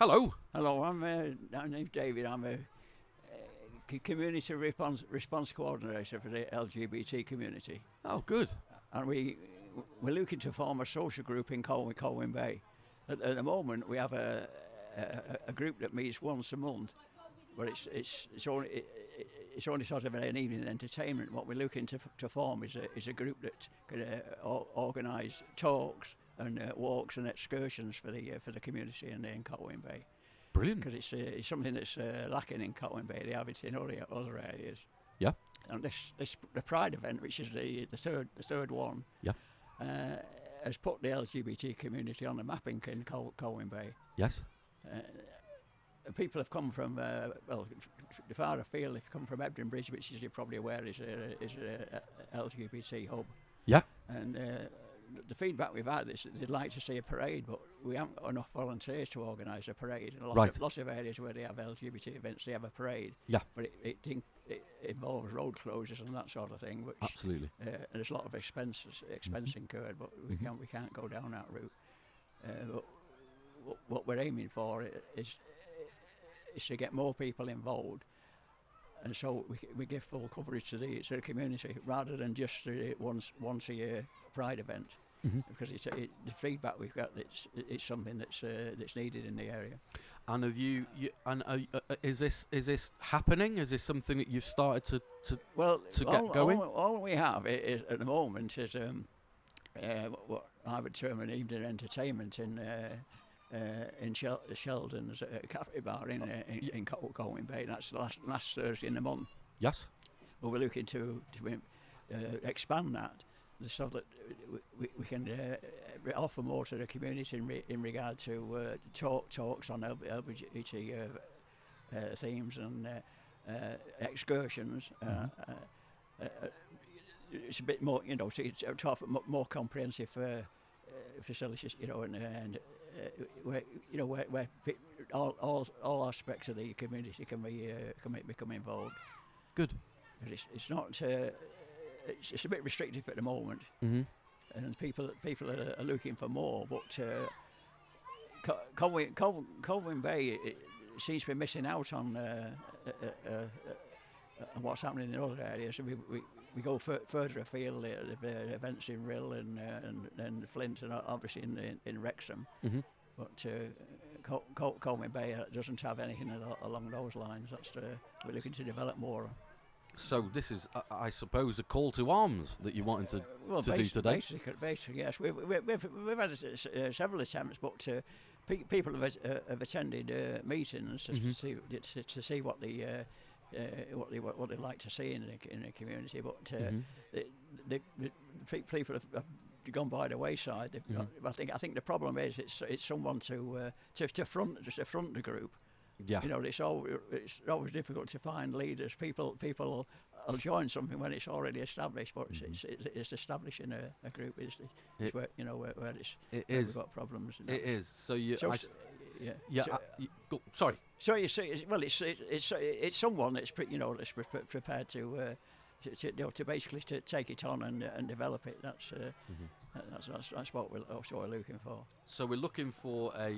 Hello. Hello, my name's David. I'm a community response coordinator for the LGBT community, Oh, good. and we're looking to form a social group in Colwyn Bay. At the moment, we have a group that meets once a month, but it's only sort of an evening entertainment. What we're looking to form is a group that can organise talks and walks and excursions for the community in Colwyn Bay. Brilliant. Because it's something that's lacking in Colwyn Bay. They have it in other areas. Yeah. And the Pride event, which is the third one, Yeah. has put the LGBT community on the map in Colwyn Bay. Yes. People have come from the far afield. They've come from Ebden Bridge, which, as you're probably aware, is a LGBT hub. Yeah. And the feedback we've had is that they'd like to see a parade, but we haven't got enough volunteers to organise a parade. And lots of areas where they have LGBT events, they have a parade. Yeah. But it involves road closures and that sort of thing. Which, Absolutely. there's a lot of expense incurred, but we can't go down that route. But what we're aiming for is to get more people involved, and so we give full coverage to the community rather than just once a year Pride event, because the feedback we've got it's something that's needed in the area. And have you is this happening? Is this something that you've started to get going? All we have is at the moment is what I would term an evening entertainment in Sheldon's cafe bar in Colwyn Bay. That's the last Thursday in the month. Yes. But we're looking to expand that so that we can offer more to the community in regard to talks on LGBT themes and excursions. It's a bit more, to offer more comprehensive facilities, and where all aspects of the community can become involved. Good. But it's not. It's a bit restrictive at the moment, and people are looking for more. But Colwyn Bay seems to be missing out on what's happening in other areas. So we go further afield. The events in Rill and Flint, and obviously in Wrexham. But Colwyn Bay doesn't have anything along those lines. We're looking to develop more. So this is, I suppose, a call to arms that you wanted to do today. Basically, yes. We've had several attempts, but people have attended meetings to see what they'd like to see in the community. But the people have gone by the wayside. I think the problem is it's someone to front the group. Yeah. It's always difficult to find leaders. People will join something when it's already established, but it's establishing a group is where we've got problems. It is. So you. Yeah. Sorry. So you see, well, it's someone that's that's prepared to basically to take it on and develop it. That's what we're looking for. So we're looking for a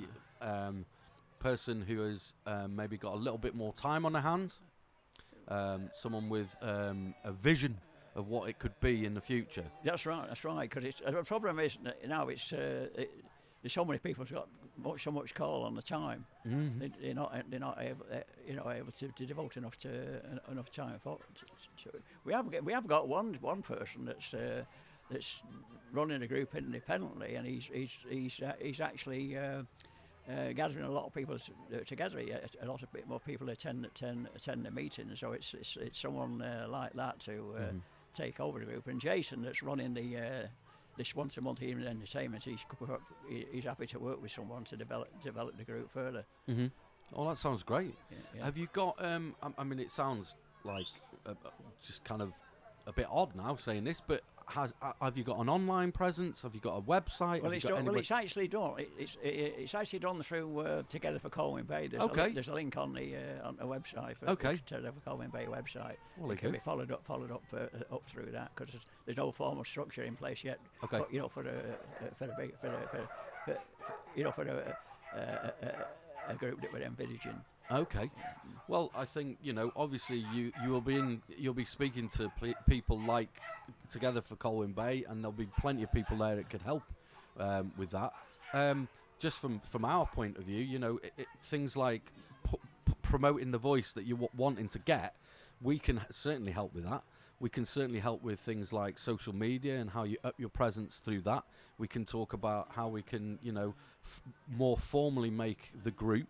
person who has maybe got a little bit more time on their hands, someone with a vision of what it could be in the future. That's right. Because the problem is now there's so many people who've got so much call on the time. They're not able to devote enough time for it. We have got one person that's running a group independently, and he's actually gathering a lot of people together. A lot of bit more people attend the meetings. So it's someone like that to take over the group. And Jason, that's running this once a month evening entertainment, he's happy to work with someone to develop the group further. Oh, that sounds great. Yeah. Have you got? I mean, it sounds like just kind of a bit odd now saying this, but have you got an online presence? Have you got a website? Well, it's actually done. It's actually done through Together for Colwyn Bay. There's a link on the website for Together for Colwyn Bay website. Well, it can be followed up through that, because there's no formal structure in place yet. Okay. For group that we're envisaging. Okay. Well, I think, obviously you'll be speaking to people like Together for Colwyn Bay, and there'll be plenty of people there that could help with that. Just from our point of view, things like promoting the voice that you're wanting to get, we can certainly help with that. We can certainly help with things like social media and how you up your presence through that. We can talk about how we can, more formally make the group.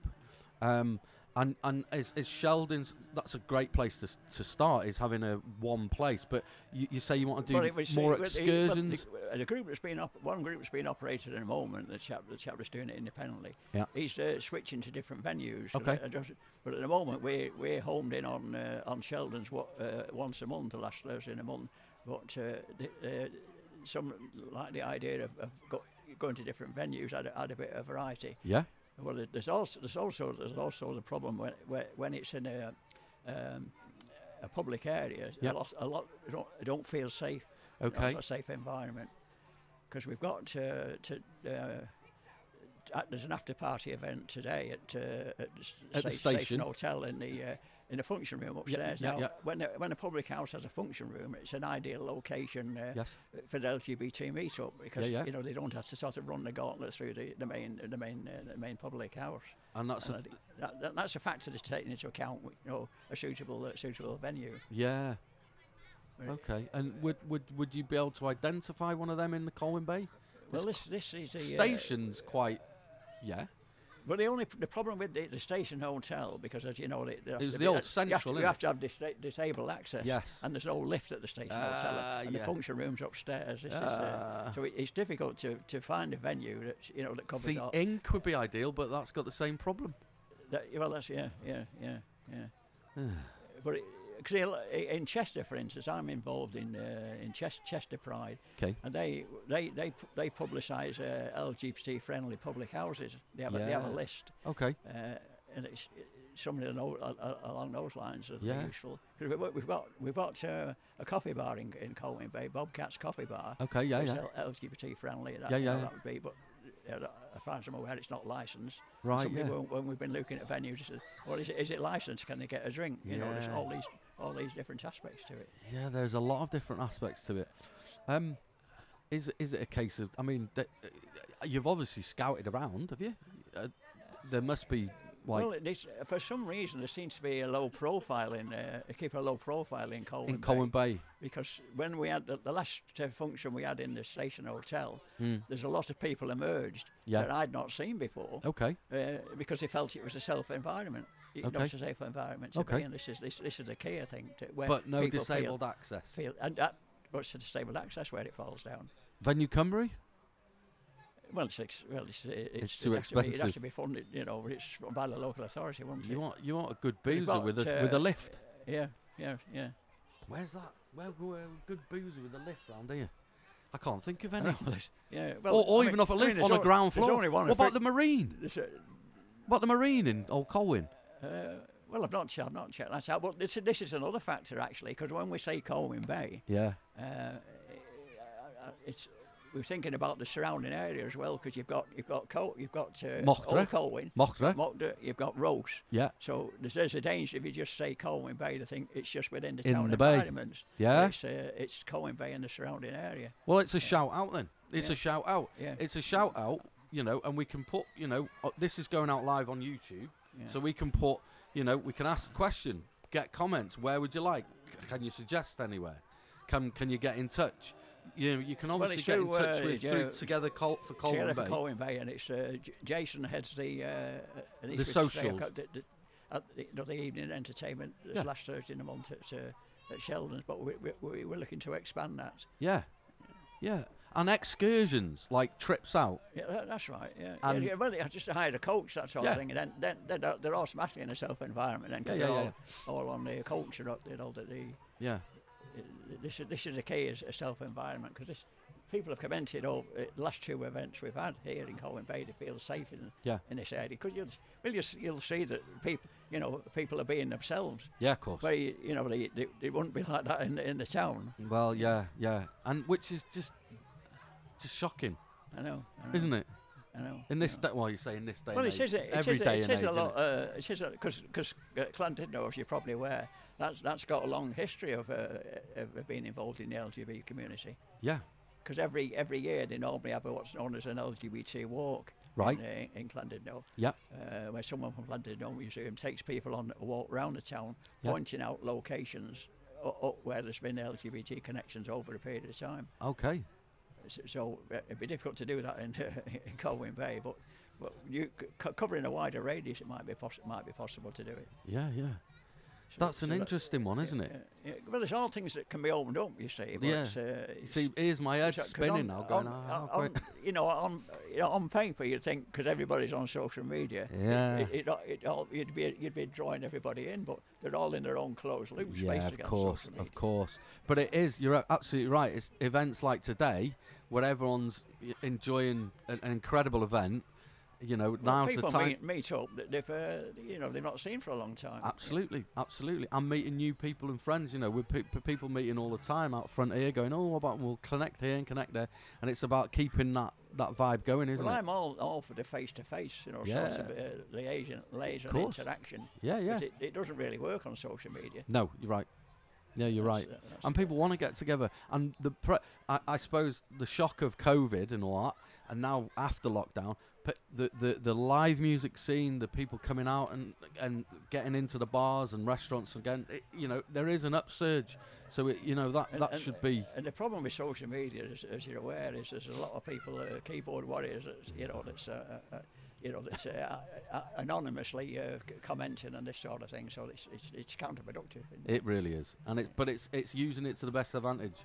And as Sheldon's, that's a great place to start, is having one place. But you say you want to do more excursions. The group that's been one group that's been operated at the moment, the chap that's doing it independently. Yeah. He's switching to different venues. Okay. But at the moment we're homed in on Sheldon's once a month, the last Thursday in a month. But some like the idea of going to different venues, add a bit of variety. Yeah. Well, there's also the problem when it's in a public area. Yep. A lot don't feel safe. Okay. Not a safe environment, because we've got there's an after party event today at the Station station Hotel in the function room upstairs. Now, when a public house has a function room, it's an ideal location for the LGBT meet-up, because they don't have to sort of run the gauntlet through the main public house. And that's a factor that's taken into account. A suitable venue. Yeah. Okay. And would you be able to identify one of them in the Colwyn Bay? Well, this is a station's quite. Yeah. But the problem with the Station Hotel, because as you know, it's the old central. You have to have disabled access. Yes. And there's no lift at the Station Hotel, and the function room's upstairs. So it's difficult to find a venue that covers. See, Ink would be ideal, but that's got the same problem. But in Chester, for instance, I'm involved in Chester Pride. Okay. And they publicise LGBT friendly public houses. They have a list. Okay. And it's something along those lines is useful. Because we've got a coffee bar in Colwyn Bay, Bobcat's Coffee Bar. Okay. Yeah. It's LGBT friendly. That would be, but. As far as I'm aware, it's not licensed. Right. When we've been looking at venues, well, is it licensed? Can they get a drink? There's all these different aspects to it. Yeah, there's a lot of different aspects to it. Is it a case of? I mean, you've obviously scouted around, have you? There must be. Well, for some reason there seems to be a low profile keep a low profile in Colwyn Bay. Because when we had the last function we had in the Station Hotel, there's a lot of people emerged that I'd not seen before. Okay. Because they felt it was a safe environment. Not a safe environment to be, and this is the key, I think. But no disabled access. What's the disabled access where it falls down? Venue Cymru? Well, it's too expensive. It has to be funded, it's by the local authority, won't it? You want a good boozer with a lift. Yeah. Where's that? Where good boozer with a lift round here? I can't think of any. Or even off a lift on a ground floor. What about the Marine? What about the Marine in Old Colwyn? Well, I've not checked that out. But this is another factor actually, because when we say Colwyn Bay, we're thinking about the surrounding area as well, because you've got Old Colwyn, Mockdra, you've got Rose. Yeah. So there's a danger if you just say Colwyn Bay to think it's just within the town environments. Yeah. It's Colwyn Bay and the surrounding area. Well, it's a shout out then. It's a shout out. Yeah. It's a shout out, and we can put, this is going out live on YouTube, so we can put, we can ask a question, get comments. Where would you like? Can you suggest anywhere? Can you get in touch? You can obviously get in touch with Together for Colwyn Bay. Colwyn Bay, and it's Jason heads the socials. The evening entertainment this last Thursday in the month at Sheldon's, but we're looking to expand that. Yeah. And excursions, like trips out. Yeah, that's right. Yeah. Well, I just hired a coach, that sort of thing, and then they're automatically in a self environment. Then they're all on the culture up, This is the key, is a self-environment, because people have commented over the last two events we've had here in Colwyn Bay to feel safe in this area, because you'll see that people are being themselves. Yeah, of course. Where they wouldn't be like that in the town. Well, yeah, and which is just shocking. I know. Isn't it? I know. In this day, well, you say in this day. Well, and it age, is. it's It every is. day It and is age, a isn't lot. it? It is because Llandudno, as you're probably aware, that's got a long history of being involved in the LGBT community. Yeah. Because every year they normally have what's known as an LGBT walk. Right. In Llandudno. Yep. Where someone from Llandudno Museum takes people on a walk around the town, pointing out locations where there's been LGBT connections over a period of time. Okay. So it'd be difficult to do that in Colwyn Bay, but you covering a wider radius, it might be possible to do it. Yeah, yeah. So That's an interesting one, isn't it? Yeah. Well, there's all things that can be opened up, you see. But Yeah. You see, here's my head spinning now, going, on paper, you'd think because everybody's on social media, yeah, you'd be drawing everybody in, but they're all in their own closed loop space. yeah, of course, of course. But it is. You're absolutely right. It's events like today where everyone's enjoying an incredible event. You know, now's the time. People meet up that they've not seen for a long time. Absolutely, absolutely. I'm meeting new people and friends. You know, with people meeting all the time out front here, going, "Oh, what about we'll connect here and connect there," and it's about keeping that vibe going, isn't it? I'm all for the face-to-face, sorts of liaison interaction. Yeah, yeah. It doesn't really work on social media. No, you're right. Yeah, you're right. And people want to get together. And I suppose the shock of COVID and all that, and now after lockdown, the live music scene, the people coming out and getting into the bars and restaurants again, there is an upsurge. So that should be. And the problem with social media, as you're aware, is there's a lot of people, keyboard warriors, that's anonymously commenting and this sort of thing. So it's counterproductive. It really is, and it's using it to the best advantage.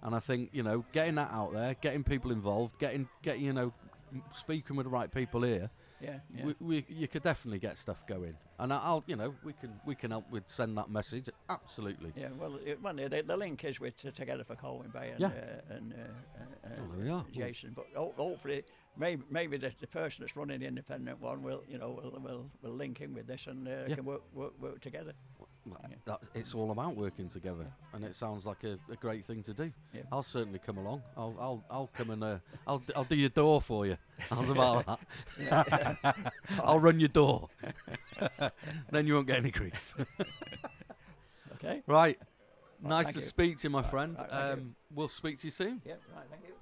And I think getting that out there, getting people involved, getting speaking with the right people here. Yeah. You could definitely get stuff going, and we can help with send that message. Absolutely. Yeah. Well, the link is with Together for Colwyn Bay and there we are. Jason. But hopefully, maybe the person that's running the independent one will link in with this and can work together. Well, it's all about working together, and it sounds like a great thing to do. Yeah. I'll certainly come along. I'll come and I'll do your door for you. How's about that? Yeah. I'll run your door. Then you won't get any grief. Okay. Right. Well, nice to speak to you, my friend. Right, we'll speak to you soon. Yeah. Right. Thank you.